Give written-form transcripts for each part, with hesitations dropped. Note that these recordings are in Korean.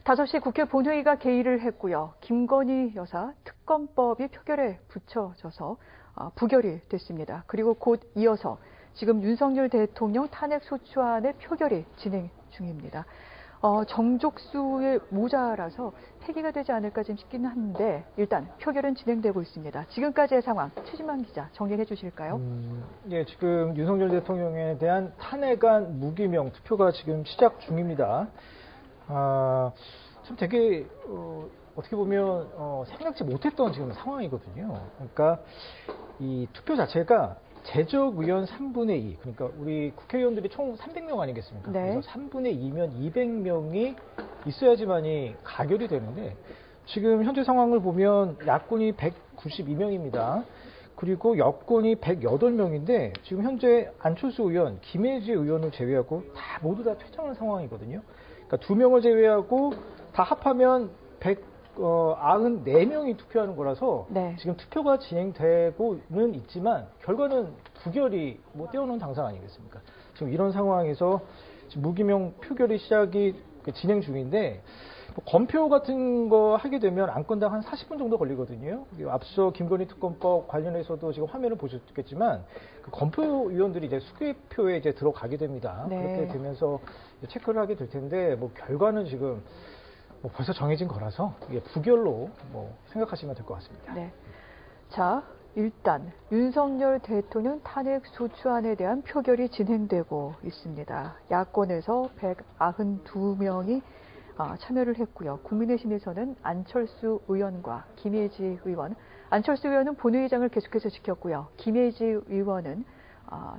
5시 국회 본회의가 개의를 했고요. 김건희 여사 특검법이 표결에 붙여져서 부결이 됐습니다. 그리고 곧 이어서 지금 윤석열 대통령 탄핵소추안의 표결이 진행 중입니다. 정족수의 모자라서 폐기가 되지 않을까 좀 싶기는 한데 일단 표결은 진행되고 있습니다. 지금까지의 상황 최진만 기자 정리해 주실까요? 예, 지금 윤석열 대통령에 대한 탄핵안 무기명 투표가 지금 시작 중입니다. 참 되게 어떻게 보면 생각지 못했던 지금 상황이거든요. 그러니까 이 투표 자체가 제적 의원 3분의 2, 그러니까 우리 국회의원들이 총 300명 아니겠습니까? 네. 그래서 3분의 2면 200명이 있어야지만이 가결이 되는데 지금 현재 상황을 보면 야권이 192명입니다. 그리고 여권이 108명인데 지금 현재 안철수 의원, 김혜지 의원을 제외하고 다 모두 다 퇴장한 상황이거든요. 그러니까 2명을 제외하고 다 합하면 94명이 투표하는 거라서 네. 지금 투표가 진행되고는 있지만 결과는 부결이 떼어놓은 당상 아니겠습니까? 지금 이런 상황에서 지금 무기명 표결이 진행 중인데 검표 같은 거 하게 되면 안건당 한 40분 정도 걸리거든요. 앞서 김건희 특검법 관련해서도 지금 화면을 보셨겠지만 그 검표 위원들이 이제 수개표에 이제 들어가게 됩니다. 네. 그렇게 되면서 체크를 하게 될 텐데 결과는 지금 벌써 정해진 거라서 이게 부결로 생각하시면 될 것 같습니다. 네. 자, 일단 윤석열 대통령 탄핵 소추안에 대한 표결이 진행되고 있습니다. 야권에서 192명이 참여를 했고요. 국민의힘에서는 안철수 의원과 김혜지 의원, 안철수 의원은 본회의장을 계속해서 지켰고요. 김혜지 의원은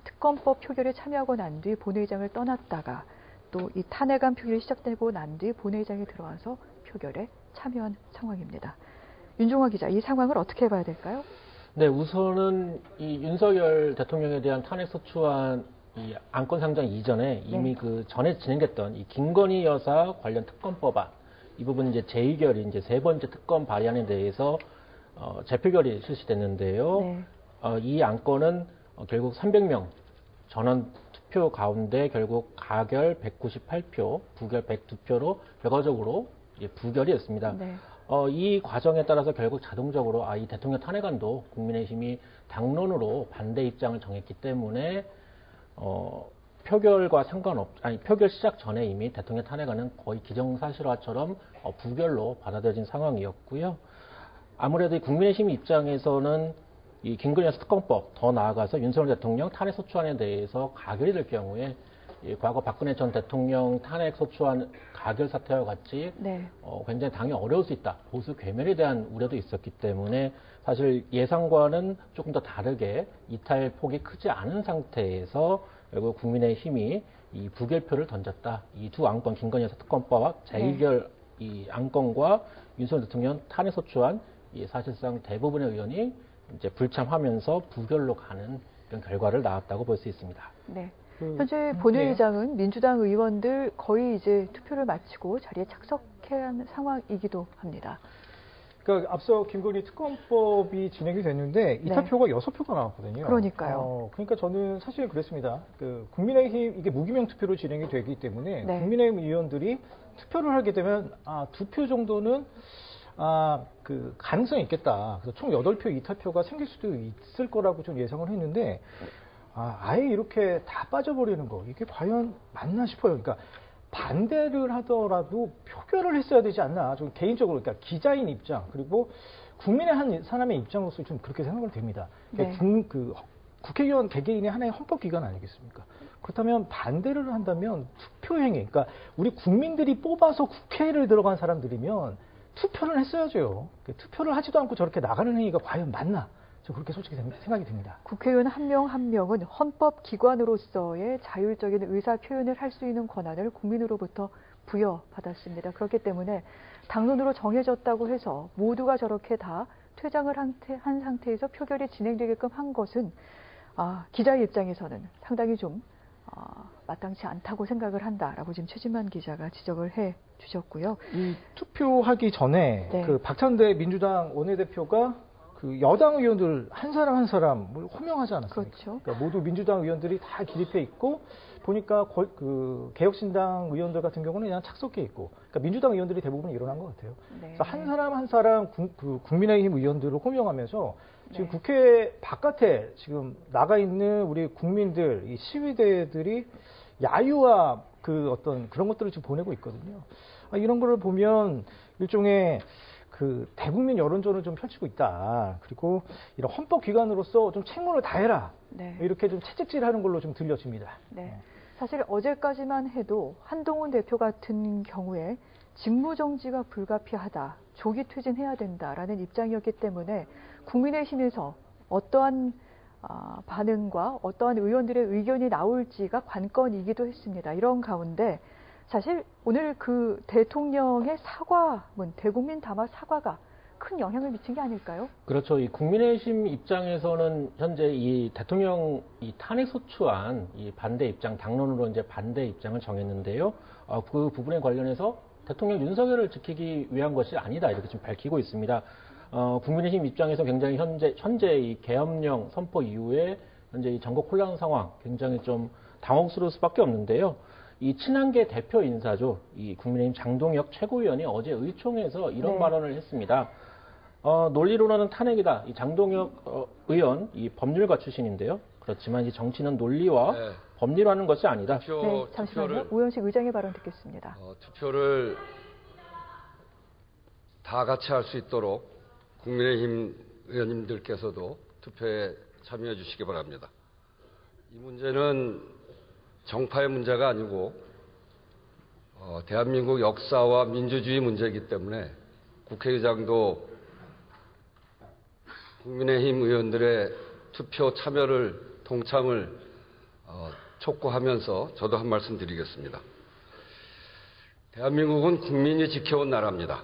특검법 표결에 참여하고 난 뒤 본회의장을 떠났다가 또 이 탄핵안 표결이 시작되고 난 뒤 본회의장에 들어와서 표결에 참여한 상황입니다. 윤종화 기자, 이 상황을 어떻게 봐야 될까요? 네, 우선은 이 윤석열 대통령에 대한 탄핵소추안 이 안건 상정 이전에 이미 그 전에 진행됐던 이 김건희 여사 관련 특검법안 이 부분 이제 재의결이 이제 세 번째 특검 발의안에 대해서 재표결이 실시됐는데요. 네. 이 안건은 결국 300명 전원 투표 가운데 결국 가결 198표, 부결 102표로 결과적으로 부결이 됐습니다. 네. 이 과정에 따라서 결국 자동적으로 이 대통령 탄핵안도 국민의힘이 당론으로 반대 입장을 정했기 때문에 표결과 표결 시작 전에 이미 대통령 탄핵안은 거의 기정사실화처럼 부결로 받아들여진 상황이었고요. 아무래도 국민의힘 입장에서는 이 김건희 여사 특검법, 더 나아가서 윤석열 대통령 탄핵소추안에 대해서 가결이 될 경우에 과거 박근혜 전 대통령 탄핵소추안 가결 사태와 같이 네. 굉장히 당이 어려울 수 있다. 보수 괴멸에 대한 우려도 있었기 때문에 사실 예상과는 조금 더 다르게 이탈 폭이 크지 않은 상태에서 결국 국민의힘이 이 부결표를 던졌다. 이 두 안건 김건희 여사 특검법과 재의결 이 안건과 윤석열 대통령 탄핵소추안 이 사실상 대부분의 의원이 이제 불참하면서 부결로 가는 이런 결과를 낳았다고 볼 수 있습니다. 네. 현재 본회의장은 민주당 의원들 거의 이제 투표를 마치고 자리에 착석해야 하는 상황이기도 합니다. 그러니까 앞서 김건희 특검법이 진행이 됐는데 이탈표가 6표가 나왔거든요. 그러니까요. 그러니까 저는 사실 그랬습니다. 국민의힘 이게 무기명 투표로 진행이 되기 때문에 국민의힘 의원들이 투표를 하게 되면 2표 정도는 그 가능성이 있겠다. 그래서 총 8표 이탈표가 생길 수도 있을 거라고 좀 예상을 했는데 아예 이렇게 다 빠져버리는 거 이게 과연 맞나 싶어요. 그러니까 반대를 하더라도 표결을 했어야 되지 않나. 좀 개인적으로 그러니까 기자인 입장 그리고 국민의 한 사람의 입장으로서 좀 그렇게 생각을 됩니다. 국회의원 개개인의 하나의 헌법기관 아니겠습니까? 그렇다면 반대를 한다면 투표행위, 그러니까 우리 국민들이 뽑아서 국회를 들어간 사람들이면 투표를 했어야죠. 투표를 하지도 않고 저렇게 나가는 행위가 과연 맞나? 저 그렇게 솔직히 생각이 듭니다. 국회의원 한 명 한 명은 헌법기관으로서의 자율적인 의사 표현을 할 수 있는 권한을 국민으로부터 부여받았습니다. 그렇기 때문에 당론으로 정해졌다고 해서 모두가 저렇게 다 퇴장을 한 상태에서 표결이 진행되게끔 한 것은 기자의 입장에서는 상당히 좀 마땅치 않다고 생각을 한다라고 지금 최진만 기자가 지적을 해 주셨고요. 이 투표하기 전에 그 박찬대 민주당 원내대표가 그 여당 의원들 한 사람 한 사람을 호명하지 않았습니까? 그렇죠. 그러니까 모두 민주당 의원들이 다 기립해 있고 보니까 그 개혁신당 의원들 같은 경우는 그냥 착석해 있고, 그러니까 민주당 의원들이 대부분 일어난 것 같아요. 네. 그래서 한 사람 한 사람 그 국민의힘 의원들을 호명하면서 지금 네. 국회 바깥에 지금 나가 있는 우리 국민들, 이 시위대들이 야유와 그 어떤 그런 것들을 지금 보내고 있거든요. 이런 거를 보면 일종의 그 대국민 여론전을 좀 펼치고 있다. 그리고 이런 헌법기관으로서 좀 책무를 다해라. 네. 이렇게 좀 채찍질하는 걸로 좀 들려집니다. 네. 사실 어제까지만 해도 한동훈 대표 같은 경우에 직무정지가 불가피하다, 조기 퇴진해야 된다라는 입장이었기 때문에 국민의힘에서 어떠한 반응과 어떠한 의원들의 의견이 나올지가 관건이기도 했습니다. 이런 가운데 사실 오늘 그 대통령의 사과문, 대국민 담화 사과가 큰 영향을 미친 게 아닐까요? 그렇죠. 이 국민의힘 입장에서는 현재 이 대통령 이 탄핵 소추안 이 반대 입장, 당론으로 이제 반대 입장을 정했는데요. 그 부분에 관련해서 대통령 윤석열을 지키기 위한 것이 아니다, 이렇게 지금 밝히고 있습니다. 국민의힘 입장에서 굉장히 현재 이 계엄령 선포 이후에 현재 이 전국 혼란 상황 굉장히 좀 당혹스러울 수밖에 없는데요. 이 친한계 대표 인사죠. 이 국민의힘 장동혁 최고위원이 어제 의총에서 이런 발언을 했습니다. 논리로는 탄핵이다. 이 장동혁 의원, 이 법률가 출신인데요. 그렇지만 이 정치는 논리와 법리라는 것이 아니다. 네, 잠시만요. 우현식 의장의 발언 듣겠습니다. 투표를 다 같이 할 수 있도록 국민의힘 의원님들께서도 투표에 참여해 주시기 바랍니다. 이 문제는 정파의 문제가 아니고 대한민국 역사와 민주주의 문제이기 때문에 국회의장도 국민의힘 의원들의 투표 참여를 동참을 촉구하면서 저도 한 말씀 드리겠습니다. 대한민국은 국민이 지켜온 나라입니다.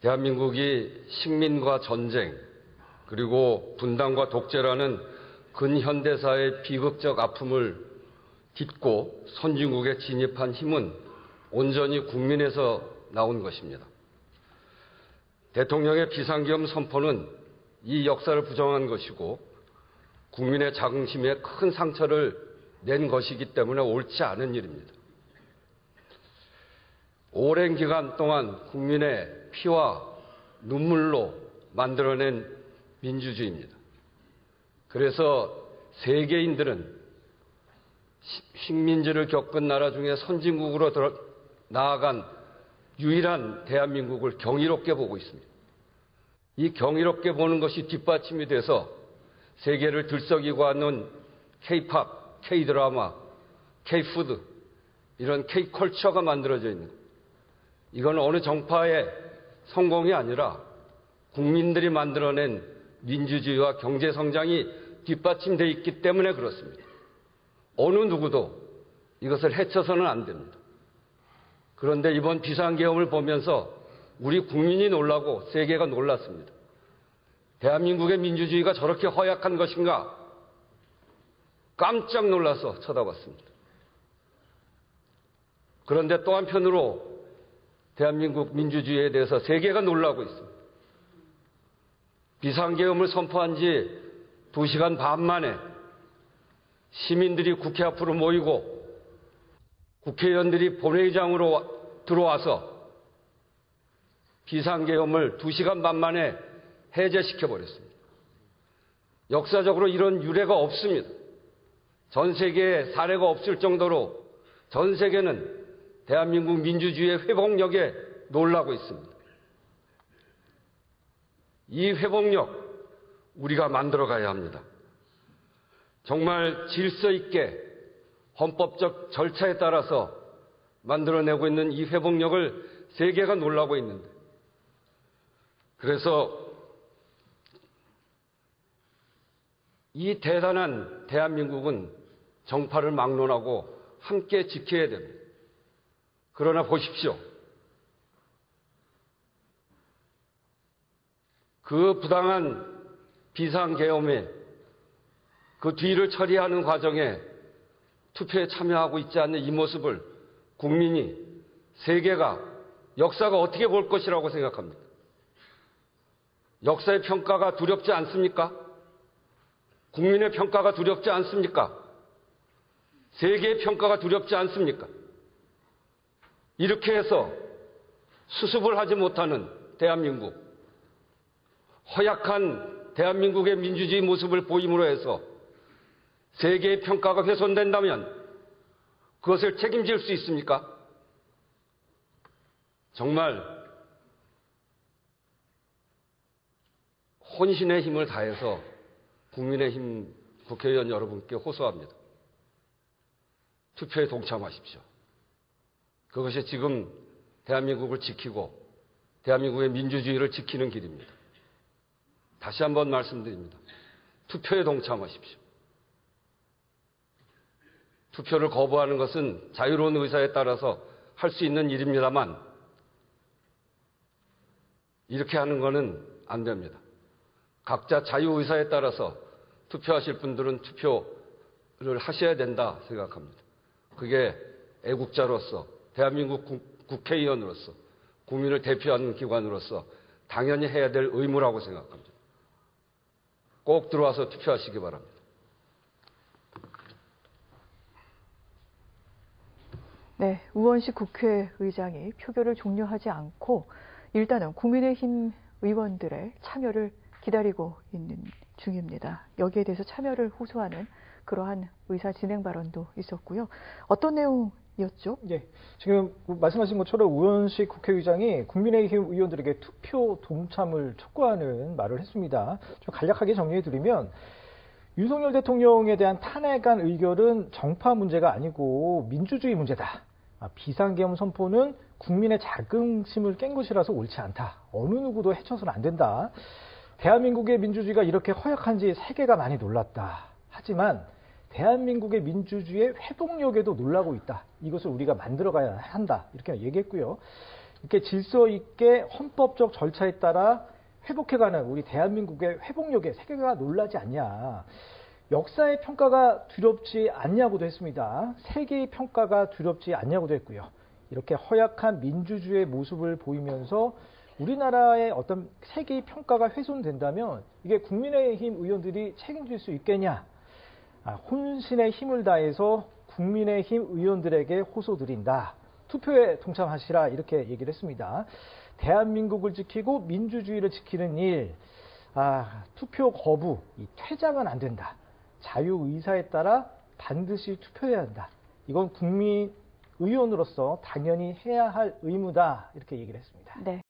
대한민국이 식민과 전쟁 그리고 분단과 독재라는 근현대사의 비극적 아픔을 딛고 선진국에 진입한 힘은 온전히 국민에서 나온 것입니다. 대통령의 비상계엄 선포는 이 역사를 부정한 것이고 국민의 자긍심에 큰 상처를 낸 것이기 때문에 옳지 않은 일입니다. 오랜 기간 동안 국민의 피와 눈물로 만들어낸 민주주의입니다. 그래서 세계인들은 식민지를 겪은 나라 중에 선진국으로 나아간 유일한 대한민국을 경이롭게 보고 있습니다. 이 경이롭게 보는 것이 뒷받침이 돼서 세계를 들썩이고 하는 K-팝, K-드라마, K-푸드 이런 K-컬처가 만들어져 있는 겁니다. 이건 어느 정파의 성공이 아니라 국민들이 만들어낸 민주주의와 경제성장이 뒷받침되어 있기 때문에 그렇습니다. 어느 누구도 이것을 해쳐서는 안 됩니다. 그런데 이번 비상계엄을 보면서 우리 국민이 놀라고 세계가 놀랐습니다. 대한민국의 민주주의가 저렇게 허약한 것인가? 깜짝 놀라서 쳐다봤습니다. 그런데 또 한편으로 대한민국 민주주의에 대해서 세계가 놀라고 있습니다. 비상계엄을 선포한 지 2시간 반 만에 시민들이 국회 앞으로 모이고 국회의원들이 본회의장으로 들어와서 비상계엄을 2시간 반 만에 해제시켜버렸습니다. 역사적으로 이런 유례가 없습니다. 전 세계에 사례가 없을 정도로 전 세계는 대한민국 민주주의의 회복력에 놀라고 있습니다. 이 회복력 우리가 만들어가야 합니다. 정말 질서 있게 헌법적 절차에 따라서 만들어내고 있는 이 회복력을 세계가 놀라고 있는데 그래서 이 대단한 대한민국은 정파를 막론하고 함께 지켜야 됩니다. 그러나 보십시오. 그 부당한 비상계엄에 그 뒤를 처리하는 과정에 투표에 참여하고 있지 않는 이 모습을 국민이, 세계가, 역사가 어떻게 볼 것이라고 생각합니다. 역사의 평가가 두렵지 않습니까? 국민의 평가가 두렵지 않습니까? 세계의 평가가 두렵지 않습니까? 이렇게 해서 수습을 하지 못하는 대한민국, 허약한 대한민국의 민주주의 모습을 보임으로 해서 세계의 평가가 훼손된다면 그것을 책임질 수 있습니까? 정말 혼신의 힘을 다해서 국민의힘 국회의원 여러분께 호소합니다. 투표에 동참하십시오. 그것이 지금 대한민국을 지키고 대한민국의 민주주의를 지키는 길입니다. 다시 한번 말씀드립니다. 투표에 동참하십시오. 투표를 거부하는 것은 자유로운 의사에 따라서 할 수 있는 일입니다만 이렇게 하는 것은 안 됩니다. 각자 자유의사에 따라서 투표하실 분들은 투표를 하셔야 된다 생각합니다. 그게 애국자로서 대한민국 국회의원으로서 국민을 대표하는 기관으로서 당연히 해야 될 의무라고 생각합니다. 꼭 들어와서 투표하시기 바랍니다. 네, 우원식 국회의장이 표결을 종료하지 않고 일단은 국민의힘 의원들의 참여를 기다리고 있는 중입니다. 여기에 대해서 참여를 호소하는 그러한 의사 진행 발언도 있었고요. 어떤 내용이었죠? 예, 지금 말씀하신 것처럼 우원식 국회의장이 국민의힘 의원들에게 투표 동참을 촉구하는 말을 했습니다. 좀 간략하게 정리해드리면 윤석열 대통령에 대한 탄핵안 의결은 정파 문제가 아니고 민주주의 문제다. 비상계엄 선포는 국민의 자긍심을 깬 것이라서 옳지 않다. 어느 누구도 해쳐서는 안 된다. 대한민국의 민주주의가 이렇게 허약한지 세계가 많이 놀랐다. 하지만 대한민국의 민주주의의 회복력에도 놀라고 있다. 이것을 우리가 만들어가야 한다. 이렇게 얘기했고요. 이렇게 질서 있게 헌법적 절차에 따라 회복해가는 우리 대한민국의 회복력에 세계가 놀라지 않냐. 역사의 평가가 두렵지 않냐고도 했습니다. 세계의 평가가 두렵지 않냐고도 했고요. 이렇게 허약한 민주주의의 모습을 보이면서 우리나라의 어떤 세계의 평가가 훼손된다면 이게 국민의힘 의원들이 책임질 수 있겠냐. 혼신의 힘을 다해서 국민의힘 의원들에게 호소드린다. 투표에 동참하시라 이렇게 얘기를 했습니다. 대한민국을 지키고 민주주의를 지키는 일, 투표 거부, 이 퇴장은 안 된다. 자유의사에 따라 반드시 투표해야 한다. 이건 국민 의원으로서 당연히 해야 할 의무다. 이렇게 얘기를 했습니다. 네.